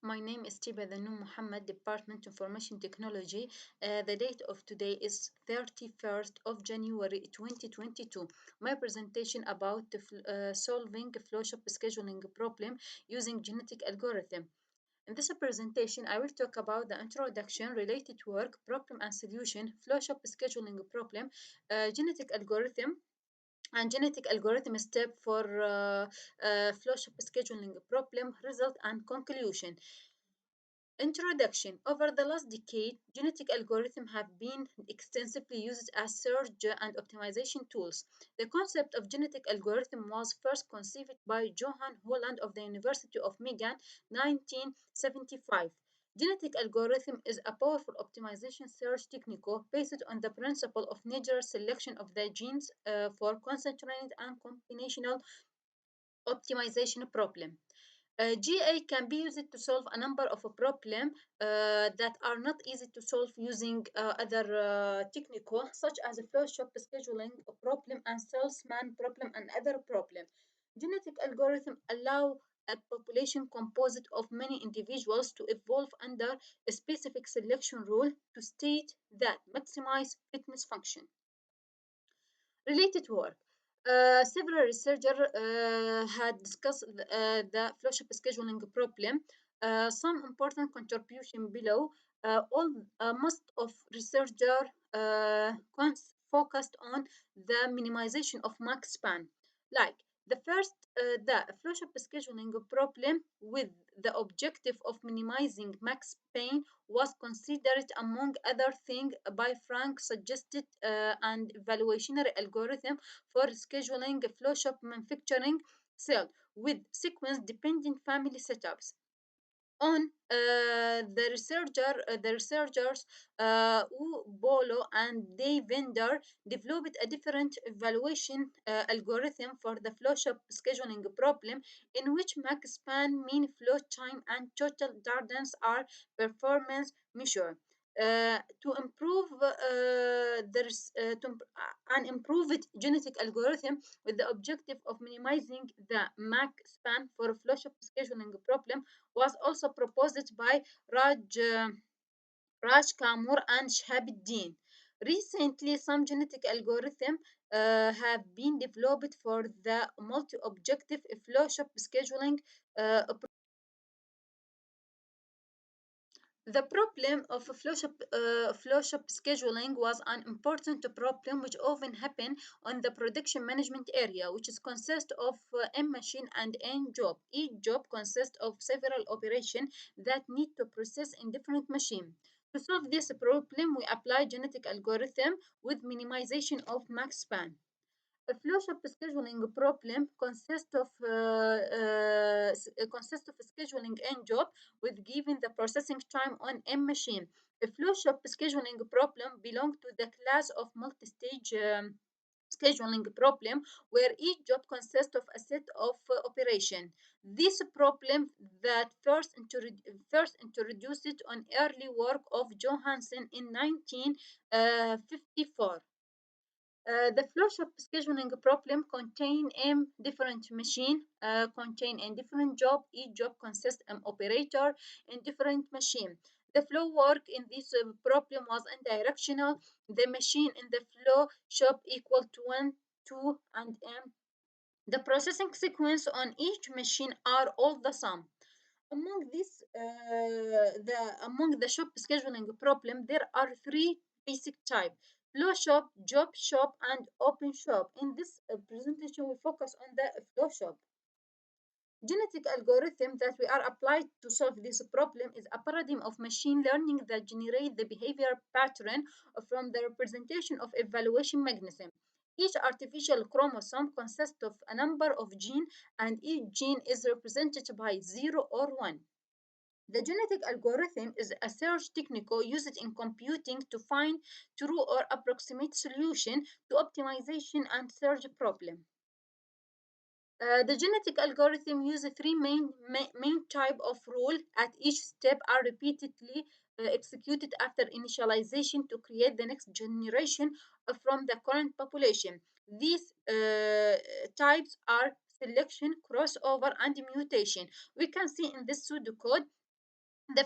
My name is Tiba Dhannoon Mohammed, Department of Information Technology. The date of today is 31st of January 2022. My presentation about solving a flowshop scheduling problem using genetic algorithm. In this presentation, I will talk about the introduction, related work, problem and solution, flowshop scheduling problem, genetic algorithm, and genetic algorithm step for flowshop scheduling problem, result and conclusion. Introduction. Over the last decade, genetic algorithms have been extensively used as search and optimization tools. The concept of genetic algorithm was first conceived by Johann Holland of the University of Michigan, 1975. Genetic algorithm is a powerful optimization search technique based on the principle of natural selection of the genes for concentrated and combinational optimization problem. GA can be used to solve a number of problems that are not easy to solve using other techniques, such as a flow shop scheduling problem and salesman problem and other problem. Genetic algorithms allow a population composite of many individuals to evolve under a specific selection rule to state that maximize fitness function. Related work. Several researchers had discussed the flowship scheduling problem. Some important contribution below. Most of researchers focused on the minimization of max span. Like the flowship scheduling problem with the objective of minimizing max span was considered among other things by Frank suggested and evaluationary algorithm for scheduling flowshop manufacturing cell with sequence dependent family setups. On the researchers Bolo and Dave Vendor developed a different evaluation algorithm for the flowshop scheduling problem, in which max span, mean flow time, and total distance are performance measured. To improve an improved genetic algorithm with the objective of minimizing the max span for a flowshop scheduling problem was also proposed by Raj Kamoor and Shahabuddin. Recently, some genetic algorithms have been developed for the multi-objective flowshop scheduling. The problem of flowshop scheduling was an important problem which often happen on the production management area, which is consist of M machine and N job. Each job consists of several operations that need to process in different machine. To solve this problem, we apply genetic algorithm with minimization of max span. A flowshop scheduling problem consists of scheduling n job with given the processing time on m machine. A flowshop scheduling problem belongs to the class of multi-stage scheduling problem where each job consists of a set of operation. This problem that first introduced on early work of Johansson in 1954. The flowshop scheduling problem contain m different machine, contain a different job. Each job consists an operator in different machine. The flow work in this problem was unidirectional. The machine in the flow shop equal to 1, 2, and m. The processing sequence on each machine are all the sum. Among the shop scheduling problem, there are three basic types: flow shop, job shop, and open shop. In this presentation, we focus on the flow shop. Genetic algorithm that we are applied to solve this problem is a paradigm of machine learning that generates the behavior pattern from the representation of evaluation mechanism. Each artificial chromosome consists of a number of genes, and each gene is represented by 0 or 1. The genetic algorithm is a search technique used in computing to find true or approximate solution to optimization and search problem. The genetic algorithm uses three main type of rule. At each step are repeatedly executed after initialization to create the next generation from the current population. These types are selection, crossover, and mutation. We can see in this pseudocode The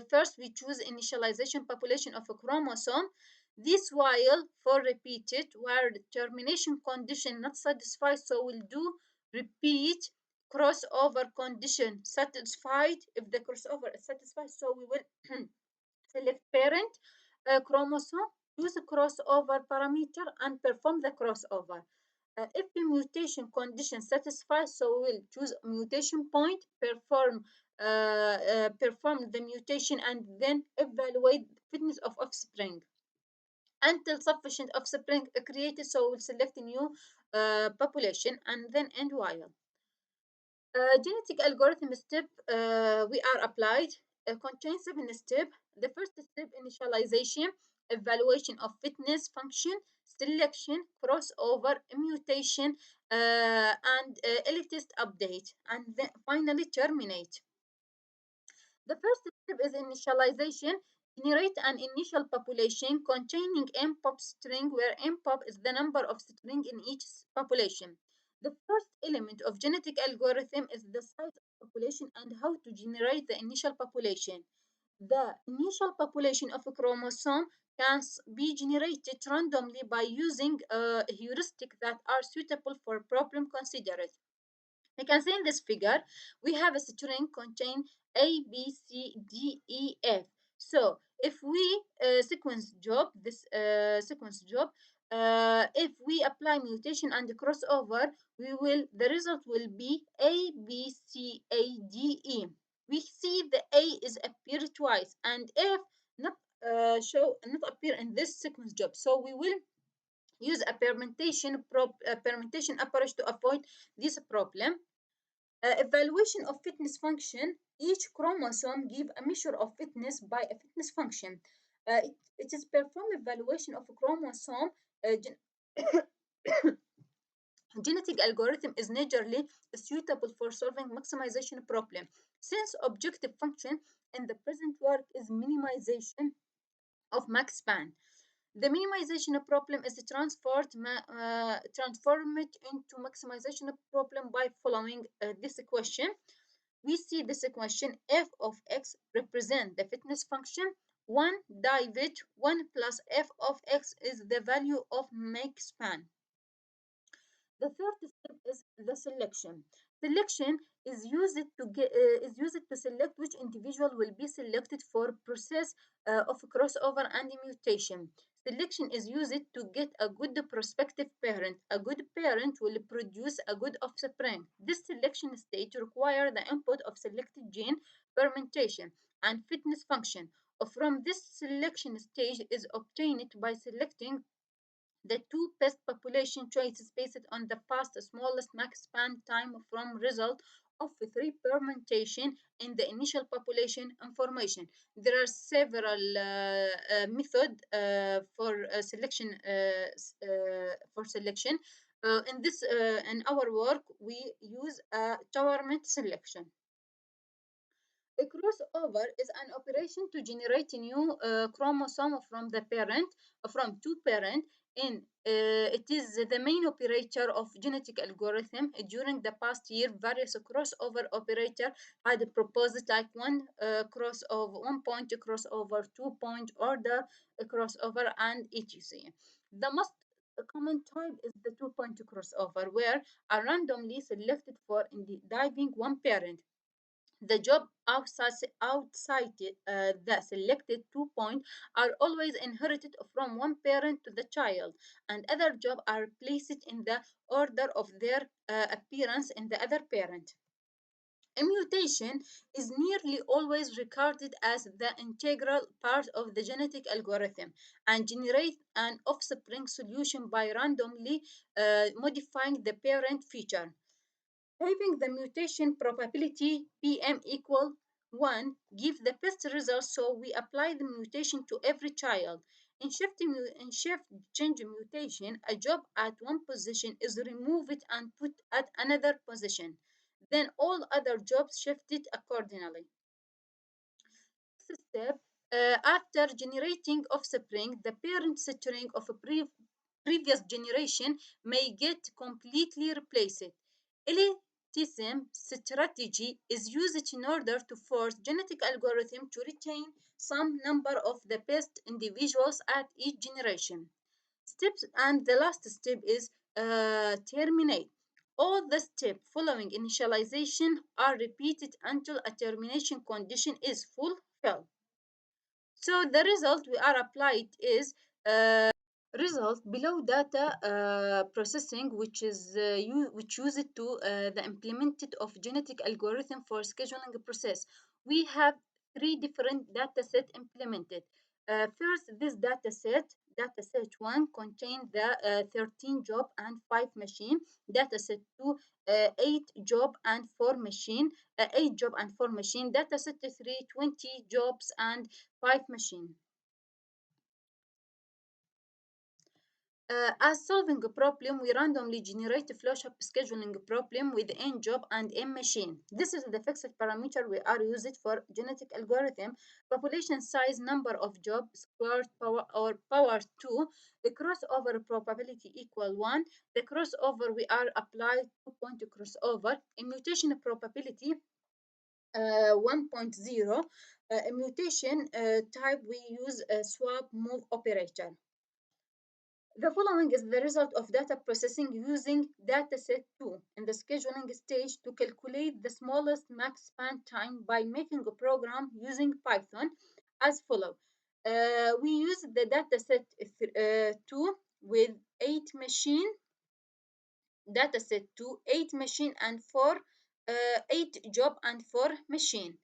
first we choose initialization population of a chromosome. This while for repeated where the termination condition not satisfied, so we'll do repeat crossover condition satisfied. If the crossover is satisfied, so we will select parent chromosome, use a crossover parameter and perform the crossover. If the mutation condition satisfies, so we'll choose mutation point, perform the mutation, and then evaluate fitness of offspring until sufficient offspring created. So we'll select a new population and then end while. Genetic algorithm step we are applied contains 7 steps. The first step initialization, evaluation of fitness function, selection, crossover, mutation, and elitist update, and then finally terminate. The first step is initialization. Generate an initial population containing mpop string, where mpop is the number of string in each population. The first element of genetic algorithm is the size of population and how to generate the initial population. The initial population of a chromosome can be generated randomly by using a heuristic that are suitable for problem considered. You can see in this figure, we have a string contain A, B, C, D, E, F. So if we sequence job, if we apply mutation and crossover, the result will be A, B, C, A, D, E. We see the A is appear twice and F not appear in this sequence job. So we will use a permutation approach to avoid this problem. Evaluation of fitness function. Each chromosome give a measure of fitness by a fitness function. It is perform evaluation of a chromosome. Genetic algorithm is naturally suitable for solving maximization problem, since objective function in the present work is minimization of max span. The minimization problem is transformed into maximization problem by following this equation. We see this equation: f of x represent the fitness function. 1 divide 1 plus f of x is the value of max span. The third step is the selection. Selection is used to select which individual will be selected for process of crossover and mutation. Selection is used to get a good prospective parent. A good parent will produce a good offspring. This selection stage requires the input of selected gene, fermentation, and fitness function. From this selection stage is obtained by selecting the two best population choices based on the fast smallest max span time from result of three permutation in the initial population information. There are several methods for selection. In our work, we use a tournament selection. A crossover is an operation to generate a new chromosome from the parent, from two parents. It is the main operator of genetic algorithm. During the past year, various crossover operator had proposed like one point crossover, 2 point order crossover, and etc. The most common type is the 2 point crossover, where are randomly selected for individual one parent. The job outside the selected 2 point are always inherited from one parent to the child, and other jobs are placed in the order of their appearance in the other parent. A mutation is nearly always regarded as the integral part of the genetic algorithm and generate an offspring solution by randomly modifying the parent feature. Having the mutation probability Pm equal 1 give the best results, so we apply the mutation to every child. In shift change mutation, a job at one position is removed and put at another position. Then all other jobs shifted accordingly. Next step, after generating offspring, the parent string of a previous generation may get completely replaced. TSIM strategy is used in order to force genetic algorithm to retain some number of the best individuals at each generation. Steps and the last step is terminate. All the steps following initialization are repeated until a termination condition is fulfilled. So the result we are applied is result below data processing, which is which use it to the implemented of genetic algorithm for scheduling process. We have three different data set implemented. First, this data set one, contains the 13 job and 5 machine. Data set two, 8 job and 4 machine. 8 job and 4 machine. Data set three, 20 jobs and 5 machine. As solving a problem, we randomly generate a flowchart scheduling problem with n job and n machine. This is the fixed parameter we are used for genetic algorithm. Population size, number of jobs, squared power or power 2. The crossover probability equal 1. The crossover we are applied 2-point crossover. A mutation probability 1.0. A mutation type we use a swap move operator. The following is the result of data processing using dataset 2 in the scheduling stage to calculate the smallest max span time by making a program using Python as follows. We use the dataset 2 with 8 machine, dataset 2, 8 machine and 4, 8 job and 4 machine.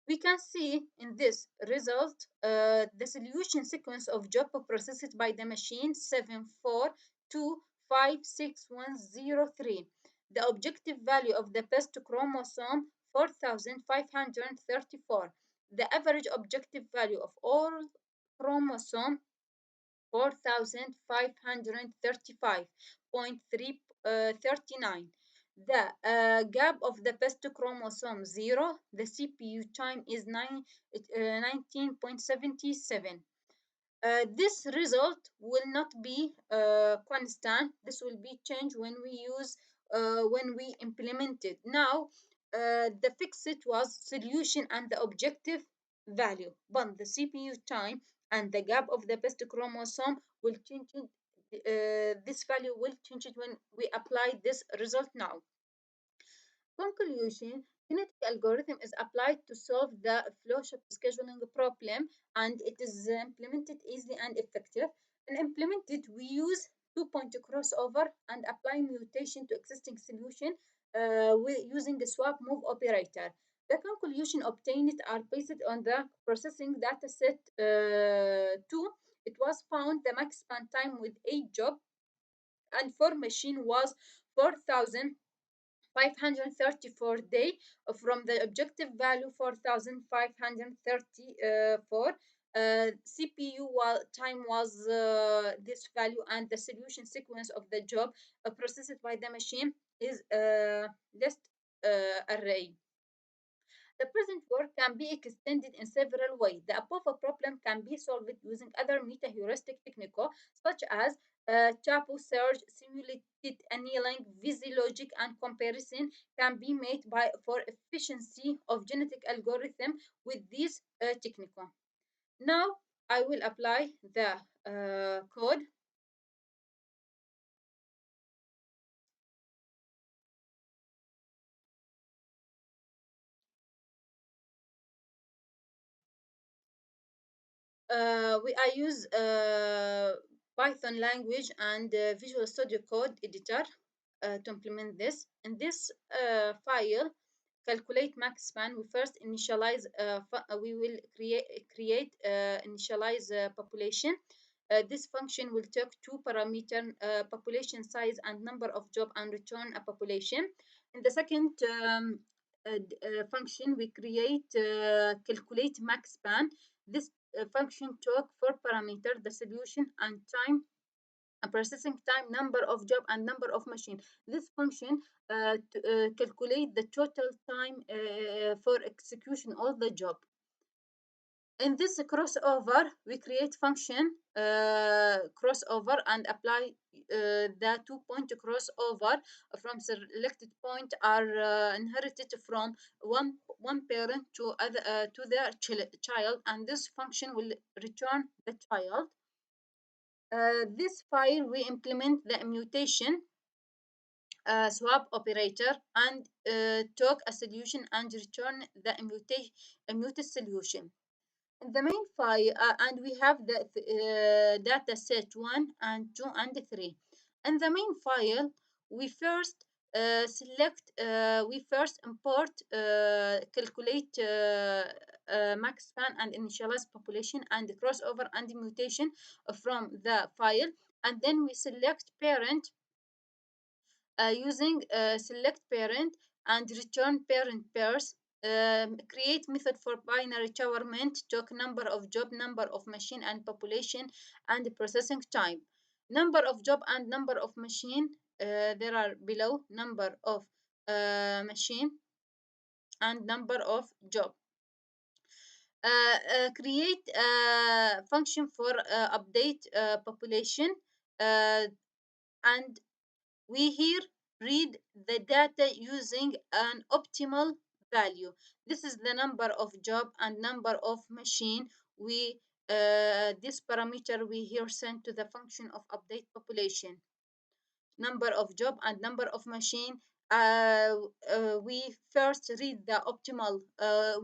We can see in this result the solution sequence of job processed by the machine 74256103. The objective value of the best chromosome 4534. The average objective value of all chromosome 4535.339. The gap of the best chromosome 0. The CPU time is 19.77. This result will not be constant. This will be changed when we implement it. Now, the fixed was solution and the objective value, but the CPU time and the gap of the best chromosome will change it. This value will change it when we apply this result now. Conclusion, genetic algorithm is applied to solve the flowchart scheduling problem, and it is implemented easily and effective. And implemented, we use 2-point crossover and apply mutation to existing solution using the swap move operator. The conclusion obtained are based on the processing dataset 2. It was found the max span time with 8 job and 4 machine was 4,534 day from the objective value 4,534. CPU time was this value, and the solution sequence of the job processed by the machine is list array. The present work can be extended in several ways. The above problem can be solved using other meta-heuristic techniques such as chapo search, simulated annealing, busy logic, and comparison can be made for efficiency of genetic algorithm with these techniques. Now I will apply the code. I use Python language and Visual Studio Code editor to implement this. In this file, calculate max span. We first initialize. We will create initialize population. This function will take two parameters: population size and number of job, and return a population. In the second function, we create calculate max span. This function took four parameters: the solution and time, processing time, number of job, and number of machine. This function calculate the total time for execution of the job. In this crossover, we create function crossover and apply the 2 point crossover from selected point are inherited from one parent to other to the child, and this function will return the child. This file we implement the mutation swap operator and took a solution and return the muted solution. In the main file, and we have the data set 1 and 2 and 3. In the main file, we first we first import, calculate max span and initialize population and crossover and mutation from the file, and then we select parent using select parent and return parent pairs. Create method for binary requirement, took number of job, number of machine and population, and processing time. Number of job and number of machine, there are below number of machine and number of job. Create a function for update population, and we here read the data using an optimal value. This is the number of job and number of machine. We this parameter we here send to the function of update population. Number of job and number of machine. We first read the optimal.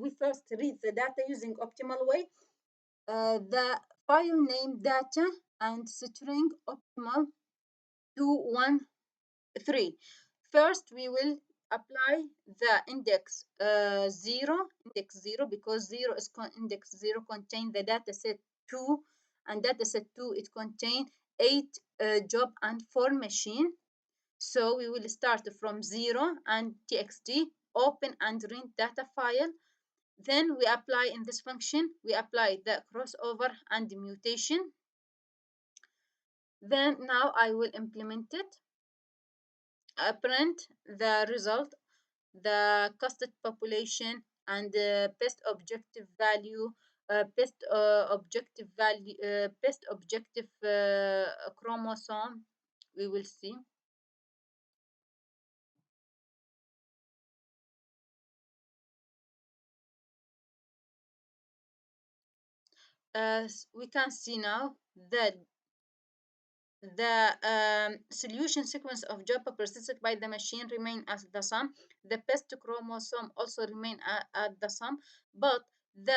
We first read the data using optimal way. The file name data and string optimal 213. First, we will apply the index 0, index 0, because 0 is index 0 contain the data set 2, and data set 2 it contain 8 job and 4 machine. So we will start from 0 and txt, open and read data file. Then we apply in this function, we apply the crossover and the mutation. Then now I will implement it. Print the result, the custom population, and the best objective value, best objective chromosome. We will see. We can see now that the solution sequence of job processed by the machine remain as the sum. The best chromosome also remain at the sum, but the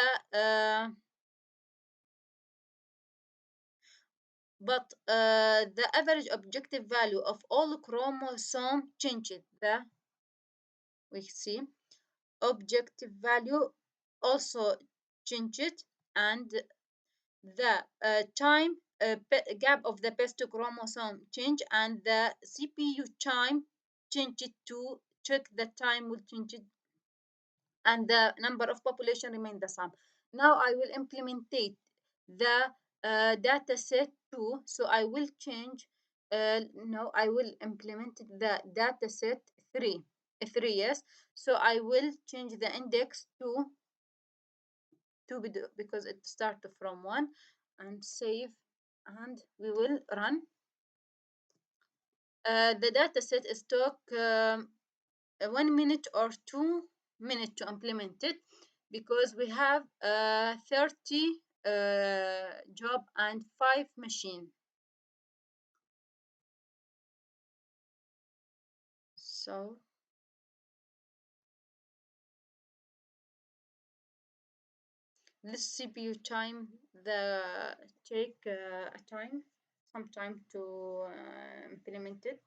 average objective value of all chromosome changed. The we see objective value also changed, and the time gap of the best chromosome change, and the CPU time changed to check the time will change it, and the number of population remain the same. Now I will implement the data set 2. So I will change, no, I will implement the data set 3. 3, yes. So I will change the index to 2 because it starts from 1, and save, and we will run. The data set is took 1 minute or 2 minutes to implement it, because we have 30 job and 5 machine. So this CPU time, the take a time, some time to implement it.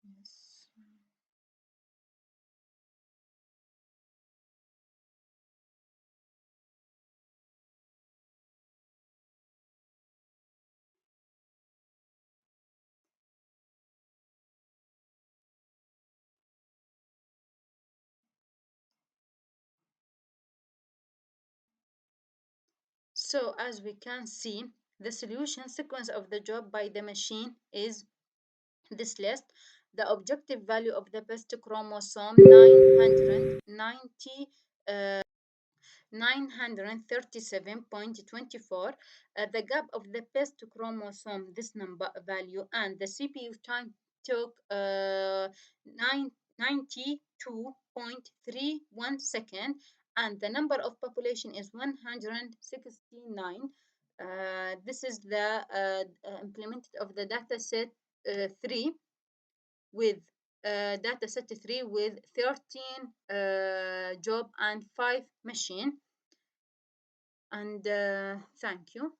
Yes. So as we can see, the solution sequence of the job by the machine is this list. The objective value of the best chromosome 990 937.24, the gap of the best chromosome, this number value, and the CPU time took 92.31 second, and the number of population is 169. This is the implemented of the data set 3 with data set 3 with 13 job and 5 machine. And thank you.